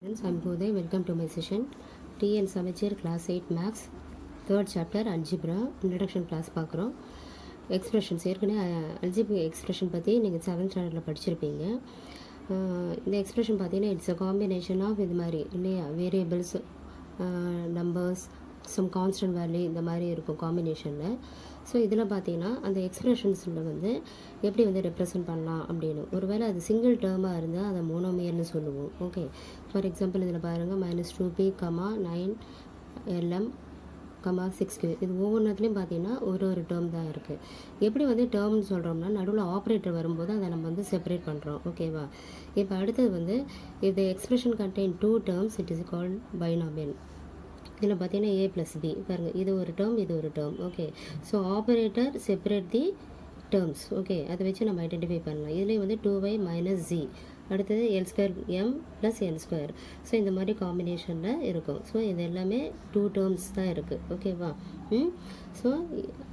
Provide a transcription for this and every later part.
Friends, I'm Goday. Welcome to my session. TN Samacheer Class 8 Maths 3rd Chapter Algebra Introduction Class பார்க்குறோம். Expressions ஏற்கனவே algebraic expression பற்றி நீங்கள் 7th ஸ்டாண்டர்டில் படிச்சிருப்பீங்க. இந்த எக்ஸ்பிரஷன் பார்த்தீங்கன்னா இட்ஸ் அ காம்பினேஷன் ஆஃப் இது மாதிரி இல்லையா, variables, numbers, some constant value இந்த மாதிரி இருக்கும் காம்பினேஷனில். ஸோ இதில் பார்த்தீங்கன்னா அந்த எக்ஸ்பிரஷன்ஸில் வந்து எப்படி வந்து ரெப்ரசன்ட் பண்ணலாம் அப்படின்னு, ஒருவேளை அது சிங்கிள் டேர்மாக இருந்தால் அதை மோனோமியல்னு சொல்லுவோம். ஓகே, ஃபார் எக்ஸாம்பிள் இதில் பாருங்கள் -2p, 9 lm, 6q. இது ஒவ்வொன்றத்துலேயும் பார்த்தீங்கன்னா ஒரு டேர்ம் தான் இருக்குது. எப்படி வந்து டேர்ம்னு சொல்கிறோம்னா நடுவில் ஆப்ரேட்டர் வரும்போது அதை நம்ம வந்து செப்பரேட் பண்ணுறோம். ஓகேவா? இப்போ அடுத்தது வந்து இந்த expression contain 2 terms, it is called binomial. இதில் பார்த்தீங்கன்னா a + b பாருங்கள், இது ஒரு டேர்ம், இது ஒரு term. Okay, so operator separate தி டேர்ம்ஸ். ஓகே, அதை வச்சு நம்ம ஐடென்டிஃபை பண்ணலாம். இதுலேயும் வந்து 2y - z, அடுத்தது l² m + n². ஸோ இந்த மாதிரி காம்பினேஷனில் இருக்கும். ஸோ இது எல்லாமே 2 terms தான் இருக்குது. ஓகேவா? ஸோ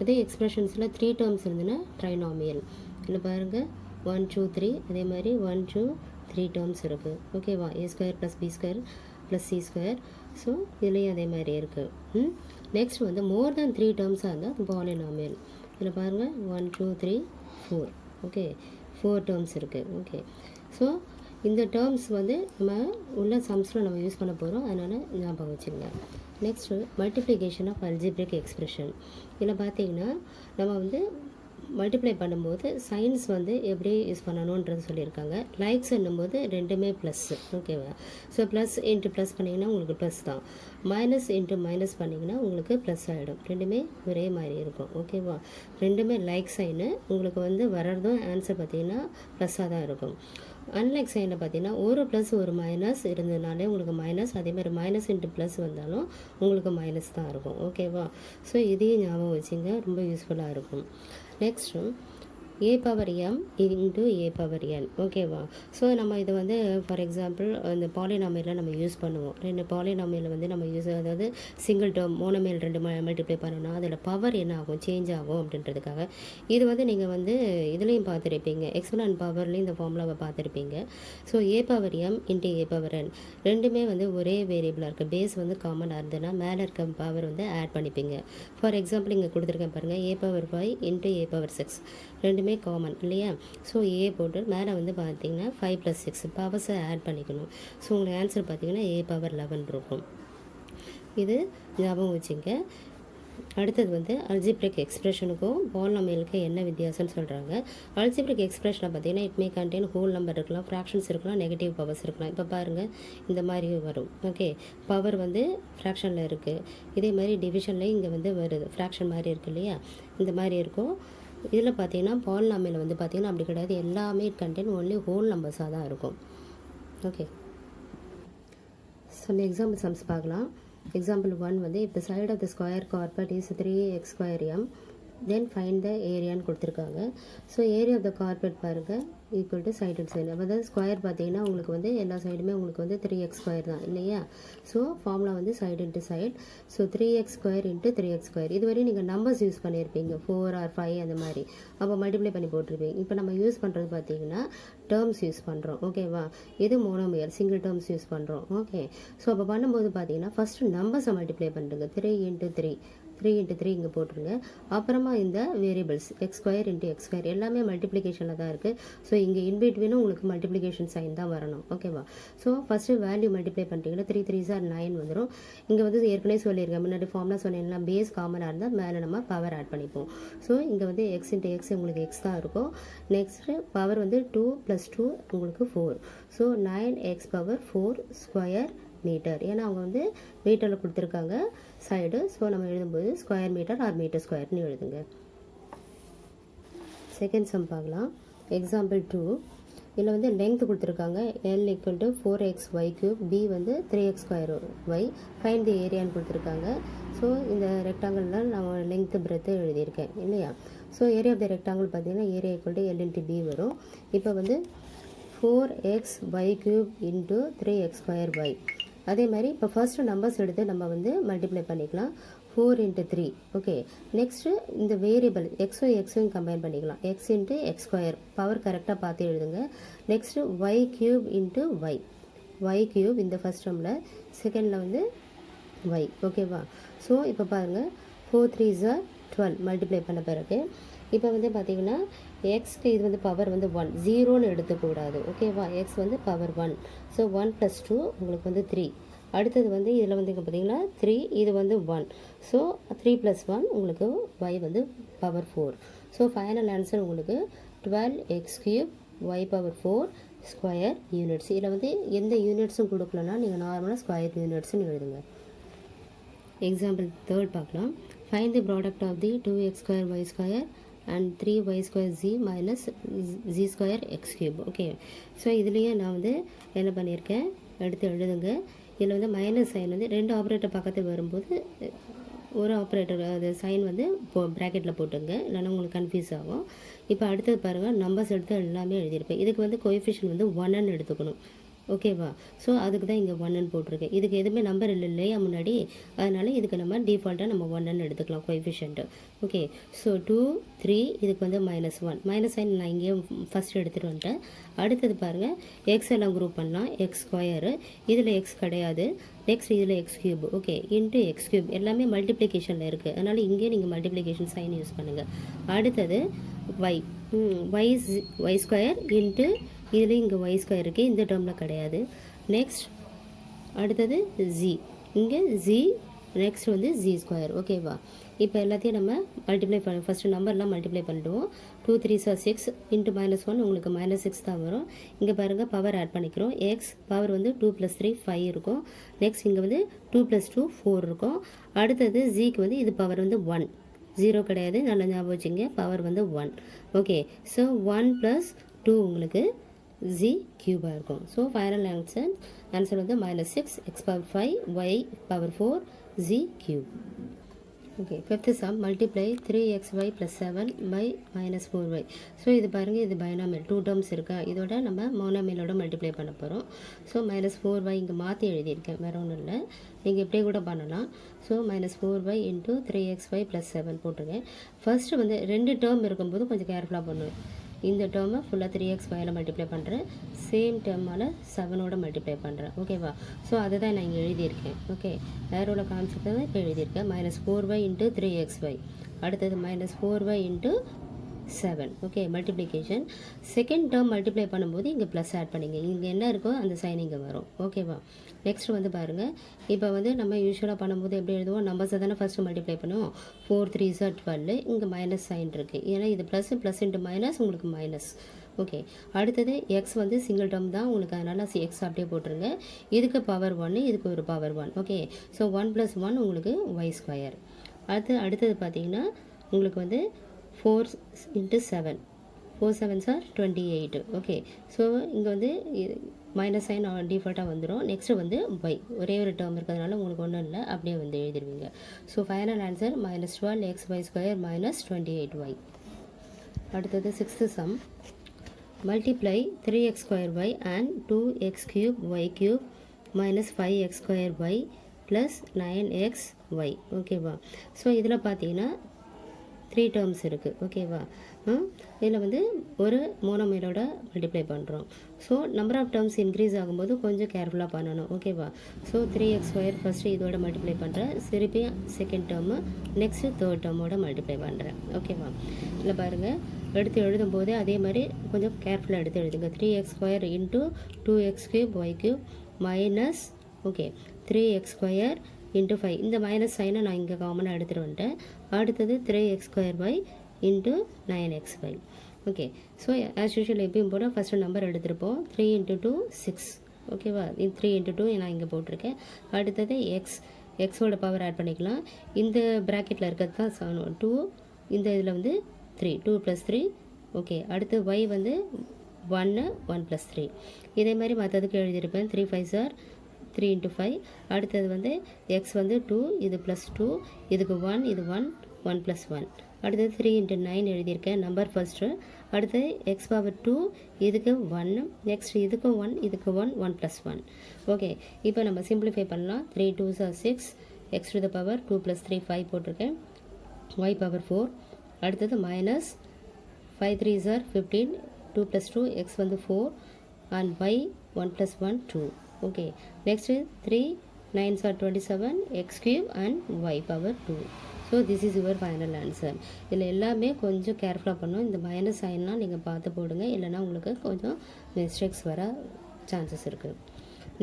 அதே எக்ஸ்பிரஷன்ஸில் 3 terms இருந்துன்னா ட்ரைனாமியல். இதில் பாருங்கள் 1 2 3, அதே மாதிரி 1 2 3 terms இருக்குது. ஓகேவா? a² + b² + c². ஸோ இதுலேயும் அதே மாதிரி இருக்குது. நெக்ஸ்ட் வந்து மோர் தேன் 3 termஸாக இருந்தால் அது பாலினாமியல். இதில் பாருங்கள் 1 2 3 4. ஓகே, 4 terms இருக்குது. ஓகே, ஸோ இந்த டேர்ம்ஸ் வந்து நம்ம உள்ள சம்ஸில் நம்ம யூஸ் பண்ண போகிறோம், அதனால் ஞாபகம் வச்சுங்க. Next multiplication of algebraic expression. இதில் பார்த்தீங்கன்னா நம்ம வந்து மல்டிப்ளை பண்ணும்போது சைன்ஸ் வந்து எப்படி யூஸ் பண்ணணுன்றது சொல்லியிருக்காங்க. லைக்ஸ் என்னும்போது ரெண்டுமே ப்ளஸ். ஓகேவா? ஸோ ப்ளஸ் இன்ட்டு ப்ளஸ் பண்ணிங்கன்னா உங்களுக்கு ப்ளஸ் தான், மைனஸ் இன்ட்டு மைனஸ் பண்ணிங்கன்னா உங்களுக்கு ப்ளஸ் ஆகிடும். ரெண்டுமே ஒரே மாதிரி இருக்கும். ஓகேவா? ரெண்டுமே லைக் சைனு, உங்களுக்கு வந்து வர்றதும் ஆன்சர் பார்த்திங்கன்னா ப்ளஸ்ஸாக தான் இருக்கும். அன்லைக் சைனில் பார்த்தீங்கன்னா ஒரு ப்ளஸ் ஒரு மைனஸ் இருந்ததுனாலே உங்களுக்கு மைனஸ், அதேமாதிரி மைனஸ் இன்ட்டு ப்ளஸ் வந்தாலும் உங்களுக்கு மைனஸ் தான் இருக்கும். ஓகேவா? ஸோ இதையும் ஞாபகம் வச்சுங்க, ரொம்ப யூஸ்ஃபுல்லாக இருக்கும். Next a⁻m × a⁻n. ஓகேவா? ஸோ நம்ம இது வந்து ஃபார் எக்ஸாம்பிள் இந்த பாலினாமியலில் நம்ம யூஸ் பண்ணுவோம். 2 பாலினாமியலில் வந்து நம்ம அதாவது சிங்கிள் டேர்ம் மோனோமியல் 2 மல்டிப்ளை பண்ணோம்னா அதில் பவர் என்ன ஆகும், சேஞ்ச் ஆகும் அப்படின்றதுக்காக. இது வந்து நீங்கள் வந்து இதுலேயும் பார்த்துருப்பீங்க, எக்ஸ்போனன்ட் பவர்லேயும் இந்த ஃபார்முலாவை பார்த்துருப்பீங்க. ஸோ a⁻m × a⁻n ரெண்டுமே வந்து ஒரே வேரியபிளாக இருக்குது. பேஸ் வந்து காமனாக இருந்ததுன்னா மேலே இருக்க பவர் வந்து ஆட் பண்ணிப்பீங்க. ஃபார் எக்ஸாம்பிள் இங்கே கொடுத்துருக்கேன் பாருங்கள், a⁻5 × a⁻6 ரெண்டுமே காமன் இல்லையா? ஸோ ஏ போட்டு மேலே வந்து பார்த்தீங்கன்னா 5 + 6 பவர்ஸை ஆட் பண்ணிக்கணும். ஸோ உங்களுக்கு ஆன்சர் பார்த்தீங்கன்னா a⁻11 இருக்கும். இது ஞாபகம் வச்சுங்க. அடுத்தது வந்து அல்ஜிப்ரிக் எக்ஸ்பிரஷனுக்கும் பாலினாமியலுக்கும் என்ன வித்தியாசம்னு சொல்கிறாங்க. அல்ஜிப்ரிக் எக்ஸ்பிரஷனை பார்த்தீங்கன்னா it may contain whole number இருக்கலாம், ஃப்ராக்ஷன்ஸ் இருக்கலாம், நெகட்டிவ் பவர்ஸ் இருக்கலாம். இப்போ பாருங்கள் இந்த மாதிரி வரும். ஓகே, பவர் வந்து ஃப்ராக்ஷனில் இருக்குது, இதே மாதிரி டிவிஷன்லேயும் இங்கே வந்து வருது, ஃப்ராக்ஷன் மாதிரி இருக்குது இல்லையா, இந்த மாதிரி இருக்கும். இதில் பார்த்தீங்கன்னா பாலினாமியல் வந்து பார்த்தீங்கன்னா அப்படி கிடையாது, எல்லாமே கண்டெயின் ஒன்லி ஹோல் நம்பர்ஸாக தான் இருக்கும். ஓகே, ஸோ எக்ஸாம்பிள் சம்ஸ் பார்க்கலாம். Example 1 வந்து if the side of the square carpet is 3x²m then find the area கொடுத்துருக்காங்க. So area of the carpet பாருங்கள் equal to side and side. அதாவது square பார்த்தீங்கன்னா உங்களுக்கு வந்து எல்லா சைடுமே உங்களுக்கு வந்து 3x² தான் இல்லையா? ஸோ ஃபார்முலா வந்து side into side. So 3x² × 3x². இதுவரையும் நீங்கள் நம்பர்ஸ் யூஸ் பண்ணியிருப்பீங்க, 4 or 5 அந்த மாதிரி, அப்போ மல்டிப்ளை பண்ணி போட்டிருப்பீங்க. இப்போ நம்ம யூஸ் பண்ணுறது பார்த்தீங்கன்னா டேர்ம்ஸ் யூஸ் பண்ணுறோம். ஓகேவா? இது மோனோமியல் சிங்கிள் டேர்ம்ஸ் யூஸ் பண்ணுறோம். ஓகே, ஸோ அப்போ பண்ணும்போது பார்த்தீங்கன்னா ஃபஸ்ட்டு நம்பர்ஸை மல்டிப்ளை பண்ணுறங்க. 3 × 3 3 × 3 இங்கே போட்டுருங்க. அப்புறமா இந்த வேரியபிள்ஸ் x² × x² எல்லாமே மல்டிப்ளிகேஷனில் தான் இருக்குது. ஸோ இங்கே இன்பிட்வீனும் உங்களுக்கு மல்டிப்ளிகேஷன் சைன் தான் வரணும். ஓகேவா? ஸோ ஃபஸ்ட்டு வேல்யூ மல்டிப்ளை பண்ணிட்டீங்கன்னா 3 3s are 9 வந்துடும். இங்கே வந்து ஏற்கனவே சொல்லியிருக்கேன், முன்னாடி ஃபார்முலா சொன்னீங்கன்னா பேஸ் காமனாக இருந்தால் மேலே நம்ம பவர் ஆட் பண்ணிப்போம். ஸோ இங்கே வந்து x × x உங்களுக்கு x தான் இருக்கும். நெக்ஸ்ட்டு பவர் வந்து 2 + 2 உங்களுக்கு 4. So 9x⁴² metre. ஏன்னா அவங்க வந்து மீட்டரில் கொடுத்துருக்காங்க சைடு. ஸோ நம்ம எழுதும்போது ஸ்கொயர் மீட்டர் ஆர் மீட்டர் ஸ்கொயர்னு எழுதுங்க. செகண்ட் சம் பார்க்கலாம். எக்ஸாம்பிள் 2 இதில் வந்து லென்த் கொடுத்துருக்காங்க. L = 4xy³, b வந்து 3x²y. ஃபைண்ட் தி ஏரியான்னு கொடுத்துருக்காங்க. ஸோ இந்த ரெக்டாங்கிளில் நான் லென்த்து பிரெத்து எழுதியிருக்கேன் இல்லையா? So area of the rectangle பார்த்தீங்கன்னா ஏரியா = L × b வரும். இப்போ வந்து 4xy³ × 3x²y. அதே மாதிரி இப்போ ஃபர்ஸ்ட் நம்பர்ஸ் எடுத்து நம்ம வந்து மல்டிப்ளை பண்ணிக்கலாம். 4 × 3. ஓகே, நெக்ஸ்ட்டு இந்த வேரியபிள் எக்ஸையும் கம்பைன் பண்ணிக்கலாம். x × x². பவர் கரெக்டாக பார்த்து எழுதுங்க. Next y³ × y. Y cube இந்த ஃபஸ்ட் டேர்மில், செகண்டில் வந்து ஒய். ஓகேவா? ஸோ இப்போ பாருங்கள் 4 3s are 12 மல்டிப்ளை பண்ண பிறகு இப்போ வந்து பார்த்திங்கன்னா எக்ஸ்க்கு இது வந்து பவர் வந்து 1 0ன்னு எடுத்துக்கூடாது. ஓகேவா? எக்ஸ் வந்து பவர் 1. ஸோ 1 + 2 உங்களுக்கு வந்து 3. அடுத்தது வந்து இதில் வந்து இங்கே பார்த்தீங்கன்னா 3, இது வந்து 1. ஸோ 3 + 1 உங்களுக்கு ஒய் வந்து பவர் 4. ஸோ ஃபைனல் ஆன்சர் உங்களுக்கு 12x³ y power 4 square units. இதில் வந்து எந்த யூனிட்ஸும் கொடுக்கலன்னா நீங்கள் நார்மலாக ஸ்கொயர் யூனிட்ஸ்னு எழுதுங்க. எக்ஸாம்பிள் 3 பார்க்கலாம். Find the product of the 2x² y² and 3y² z minus z² x³. Okay, so இதுலேயே நான் வந்து என்ன பண்ணியிருக்கேன், எடுத்து எழுதுங்க. இதில் வந்து மைனஸ் சைன் வந்து 2 ஆப்ரேட்டர் பக்கத்தில் வரும்போது ஒரு ஆப்ரேட்டர் அது சைன் வந்து ப்ராக்கெட்டில் போட்டுங்க, இல்லைன்னா உங்களுக்கு கன்ஃபியூஸ் ஆகும். இப்போ அடுத்தது பாருங்கள், நம்பர்ஸ் எடுத்து எல்லாமே எழுதியிருப்பேன். இதுக்கு வந்து கோஎஃபிஷியன்ட் வந்து 1ன்னு எடுத்துக்கணும். ஓகேவா? ஸோ அதுக்கு தான் இங்கே 1ன்னு போட்டிருக்கேன். இதுக்கு எதுவுமே நம்பர் இல்லை இல்லையா முன்னாடி, அதனால் இதுக்கு நம்ம டிஃபால்ட்டாக நம்ம 1ன்னு எடுத்துக்கலாம் கோஎஃபிஷியன்ட்டு. ஓகே, ஸோ 2 3 இதுக்கு வந்து -1 மைனஸ் சைன் நான் இங்கேயும் ஃபஸ்ட்டு எடுத்துகிட்டு வந்துட்டேன். அடுத்தது பாருங்கள், எக்ஸ் எல்லாம் குரூப் பண்ணலாம். x², இதில் எக்ஸ் கிடையாது. நெக்ஸ்ட் இதில் x³ ஓகே இன்ட்டு x³ எல்லாமே மல்டிப்ளிகேஷனில் இருக்குது, அதனால் இங்கே நீங்கள் மல்டிப்ளிகேஷன் சைன் யூஸ் பண்ணுங்கள். அடுத்தது y y² இன்ட்டு இதில் இங்கே y² இருக்குது, இந்த டேர்மில் கிடையாது. நெக்ஸ்ட் அடுத்தது z, இங்கே z, நெக்ஸ்ட் வந்து z². ஓகேவா? இப்போ எல்லாத்தையும் நம்ம மல்டிப்ளை பண்ண ஃபஸ்ட்டு நம்பர்லாம் மல்டிப்ளை பண்ணிடுவோம். 2 3s are 6 இன்ட்டு -1 உங்களுக்கு -6 தான் வரும். இங்கே பாருங்கள் பவர் ஆட் பண்ணிக்கிறோம். எக்ஸ் பவர் வந்து 2 + 3 5 இருக்கும். நெக்ஸ்ட் இங்கே வந்து 2 + 2 4 இருக்கும். அடுத்தது ஜிக்கு வந்து இது பவர் வந்து 1, 0 கிடையாது, நல்லா ஞாபகம் வச்சுங்க, பவர் வந்து 1. ஓகே, ஸோ 1 + 2 உங்களுக்கு z³ இருக்கும். ஸோ ஃபைனல் ஆன்சர் வந்து -6 x power 5 y power 4 z³. Okay, fifth some multiply 3xy + 7 by -4y. So இது பாருங்கள், இது பைனாமியல் 2 டேர்ம்ஸ் இருக்கா, இதோட நம்ம மோனோமியலோட மல்டிப்ளை பண்ண போகிறோம். ஸோ -4y இங்கே மாற்றி எழுதியிருக்கேன், வேறு ஒன்றும் இல்லை, நீங்கள் இப்படியே கூட பண்ணலாம். ஸோ -4y × 3xy + 7 போட்டுருங்க. ஃபஸ்ட்டு வந்து 2 டேர்ம் இருக்கும்போது கொஞ்சம் கேர்ஃபுல்லாக பண்ணுவேன். இந்த டேர்மை ஃபுல்லாக 3xyல மல்டிப்ளை பண்ணுறேன், சேம் டேர்மால் 7ஓட மல்டிப்ளை பண்ணுறேன். ஓகேவா? ஸோ அதை தான் நான் இங்கே எழுதியிருக்கேன். ஓகே, வேறோட கான்செப்ட் தான் இப்போ எழுதியிருக்கேன். -4y × 3xy, அடுத்தது -4y × 7. Okay, multiplication. Second term multiply பண்ணும்போது இங்கே ப்ளஸ் ஆட் பண்ணிங்க, இங்கே என்ன இருக்கோ அந்த சைன் இங்கே வரும். ஓகேவா? நெக்ஸ்ட் வந்து பாருங்கள், இப்போ வந்து நம்ம யூஸ்வலாக பண்ணும்போது எப்படி எழுதுவோம், நம்பர்ஸை தானே ஃபஸ்ட்டு மல்டிப்ளை பண்ணுவோம். 4 3s are 12, இங்கே மைனஸ் சைன் இருக்குது, ஏன்னா இது ப்ளஸ் ப்ளஸ் இன்ட்டு மைனஸ் உங்களுக்கு மைனஸ். ஓகே, அடுத்தது எக்ஸ் வந்து சிங்கிள் டேர்ம் தான் உங்களுக்கு, அதனால் எக்ஸ் அப்படியே போட்டுருங்க. இதுக்கு பவர் 1, இதுக்கு ஒரு பவர் 1. ஓகே, ஸோ 1 + 1 உங்களுக்கு y². அடுத்தது பார்த்தீங்கன்னா உங்களுக்கு வந்து 4 × 7, 4 7s are 28. ஓகே, ஸோ இங்கே வந்து மைனஸ் சைன் டிஃபால்ட்டாக வந்துடும். நெக்ஸ்ட்டு வந்து y, ஒரே ஒரு டேர்ம் இருக்கிறதுனால உங்களுக்கு ஒன்றும் இல்லை, அப்படியே வந்து எழுதிடுவீங்க. So final answer -12xy² - 28y. அடுத்தது sixth some multiply 3x² and 2x³ y³ -5x² y + 9xy. ஓகேவா? ஸோ இதில் பார்த்தீங்கன்னா 3 டேர்ம்ஸ் இருக்குது. ஓகேவா? இதில் வந்து ஒரு மோனோமியலோட மல்டிப்ளை பண்ணுறோம். So number of terms increase ஆகும்போது கொஞ்சம் கேர்ஃபுல்லாக பண்ணணும். ஓகேவா? ஸோ 3x² ஃபஸ்ட்டு இதோட மல்டிப்ளை பண்ணுறேன், திருப்பி செகண்ட் டேர்மு, நெக்ஸ்ட்டு தேர்ட் டேர்மோட மல்டிப்ளை பண்ணுறேன். ஓகேவா? இல்லை பாருங்கள், எடுத்து எழுதும்போது அதே மாதிரி கொஞ்சம் கேர்ஃபுல்லாக எடுத்து எழுதுங்க. 3x² × 2x³ y³ minus okay 3x² × 5, இந்த மைனஸ் சைனை நான் இங்கே காமனாக எடுத்துகிட்டு வந்துட்டேன். அடுத்தது 3x² × 9xy. Okay, so as usual எப்பயும் போல் ஃபஸ்ட்டு நம்பர் எடுத்துருப்போம். 3 × 2 6. ஓகேவா? 3 × 2 நான் இங்கே போட்டிருக்கேன். அடுத்தது எக்ஸோட பவர் ஆட் பண்ணிக்கலாம். இந்த ப்ராக்கெட்டில் இருக்கிறது தான் 2, இந்த இதில் வந்து 3, 2 + 3. ஓகே, அடுத்து y வந்து 1 + 3. இதே மாதிரி மற்றதுக்கு எழுதியிருப்பேன். 3 5s are 3 × 5. அடுத்தது வந்து எக்ஸ் வந்து 2, இது +2, இதுக்கு 1, இது 1 1 + 1. அடுத்தது 3 × 9 எழுதியிருக்கேன், நம்பர் ஃபஸ்ட்டு. அடுத்தது எக்ஸ் பவர் 2, இதுக்கு 1, நெக்ஸ்ட் இதுக்கு 1, இதுக்கு 1 1 + 1. ஓகே, இப்போ நம்ம சிம்பிளிஃபை பண்ணலாம். 3 2s are 6, x to the power 2 + 3 5 போட்டிருக்கேன், y பவர் 4. அடுத்தது மைனஸ் 5 3s are 15, 2 + 2 x வந்து 4 and y 1 + 1 2. Okay next 3 9s are 27 x cube and y power 2. So this is your final answer. இதில் எல்லாமே கொஞ்சம் கேர்ஃபுல்லாக பண்ணணும். இந்த மைனஸ் சைன்லாம் நீங்கள் பார்த்து போடுங்க, இல்லைனா உங்களுக்கு கொஞ்சம் மிஸ்டேக்ஸ் வர சான்சஸ் இருக்குது.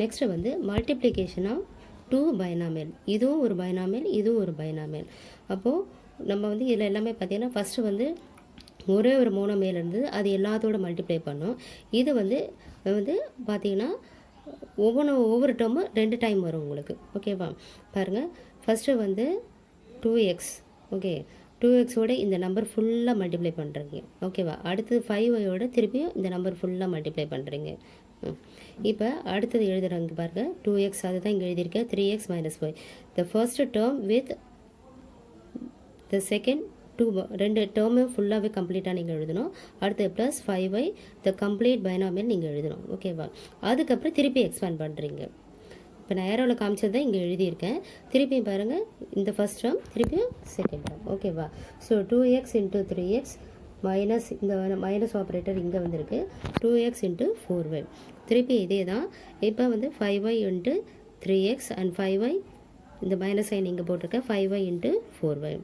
நெக்ஸ்ட்டு வந்து மல்டிப்ளிகேஷன் ஆஃப் 2 பைனாமியல். இதுவும் ஒரு பைனாமியல், இதுவும் ஒரு பைனாமியல். அப்போது நம்ம வந்து இதில் எல்லாமே பார்த்திங்கன்னா ஃபஸ்ட்டு வந்து ஒரே ஒரு மோனோமியல் இருந்தது, அது எல்லாத்தோட மல்டிப்ளை பண்ணோம். இது வந்து பார்த்திங்கன்னா ஒவ்வொரு டேர்மும் 2 டைம் வரும் உங்களுக்கு. ஓகேவா, பாருங்கள். ஃபஸ்ட்டு வந்து 2x. ஓகே, 2xோட இந்த நம்பர் ஃபுல்லாக மல்டிப்ளை பண்ணுறீங்க. ஓகேவா, அடுத்தது 5y திருப்பியும் இந்த நம்பர் ஃபுல்லாக மல்டிப்ளை பண்ணுறீங்க. இப்போ அடுத்தது எழுதுகிறாங்க பாருங்கள், 2x அதுதான் இங்கே எழுதியிருக்கேன். 3x minus y the first term with the second 2 term ஃபுல்லாகவே கம்ப்ளீட்டாக நீங்கள் எழுதணும். அடுத்து plus 5y the complete binomial நீங்கள் எழுதணும். ஓகேவா, அதுக்கப்புறம் திருப்பி எக்ஸ்பேண்ட் பண்ணுறீங்க. இப்போ நான் ஏரோவில் காமிச்சது தான் இங்கே எழுதியிருக்கேன். திருப்பியும் பாருங்கள், இந்த ஃபஸ்ட் டேர்ம் திருப்பியும் செகண்ட் டேர்ம். ஓகேவா, so 2x into 3x minus இந்த மைனஸ் ஆப்ரேட்டர் இங்கே வந்திருக்கு. 2x into 4y திருப்பி இதே தான். இப்போ வந்து 5y into 3x and 5y இந்த மைனஸ் சைன் இங்கே போட்டிருக்கேன். 5y into 4y.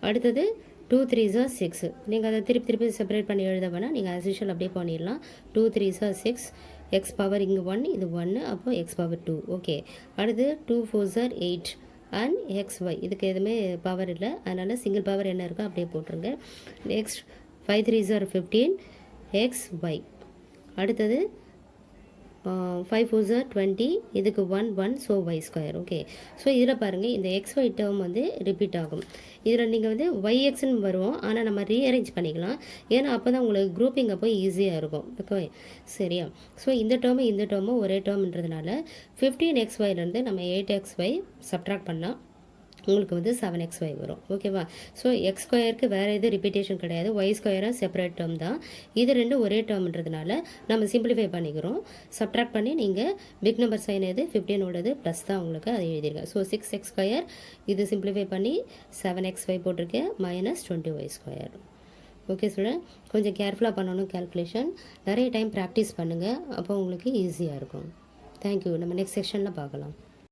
அடுத்தது 2 3s are 6. நீங்கள் அதை திருப்பி செப்பரேட் பண்ணி எழுத வேணால் நீங்கள் ஆஸ் யூஷுவல் அப்படியே பண்ணிடலாம். 2 3s are 6. எக்ஸ் பவர் இங்கே 1, இது 1, அப்போ எக்ஸ் பவர் 2. ஓகே, அடுத்து 2 4s are 8 அண்ட் xy. இதுக்கு எதுவுமே பவர் இல்லை, அதனால் சிங்கிள் பவர் என்ன இருக்கோ அப்படியே போட்டுருங்க. Next 5 3s are 15 xy. அடுத்தது 5 4s are 20, இதுக்கு 1 1, so y square. Okay, so இதில் பாருங்கள், இந்த xy டேர்ம் வந்து ரிப்பீட் ஆகும். இதில் நீங்கள் வந்து yxன்னு வருவோம், ஆனால் நம்ம ரீஅரேஞ்ச் பண்ணிக்கலாம். ஏன்னா அப்போ தான் உங்களுக்கு குரூப்பிங் அப்போ ஈஸியாக இருக்கும். ஓகே, சரியா. ஸோ இந்த டேர்மும் ஒரே டேர்ம்ன்றதுனால 15xyலேருந்து நம்ம 8xy சப்ட்ராக்ட் பண்ணால் உங்களுக்கு வந்து 7xy வரும். ஓகேவா, ஸோ எக்ஸ் ஸ்கொயருக்கு வேறு எதுவும் ரிப்பீட்டேஷன் கிடையாது. ஒய் ஸ்கொயராக செப்பரேட் டேர்ம் தான். இது ரெண்டும் ஒரே டேர்ம்ன்றதுனால நம்ம சிம்பிளிஃபை பண்ணிக்கிறோம். சப்ட்ராக்ட் பண்ணி நீங்கள் பிக் நம்பர் சைன் எது 15ஓடது ப்ளஸ் தான் உங்களுக்கு அதை எழுதியிருக்கேன். ஸோ 6x ஸ்கொயர், இது சிம்பிளிஃபை பண்ணி 7xy போட்டிருக்கேன், minus 20y square. Okay student, கொஞ்சம் கேர்ஃபுல்லாக பண்ணணும் கேல்குலேஷன். நிறைய டைம் ப்ராக்டிஸ் பண்ணுங்கள், அப்போ உங்களுக்கு ஈஸியாக இருக்கும். தேங்க்யூ. நம்ம நெக்ஸ்ட் செக்ஷனில் பார்க்கலாம்.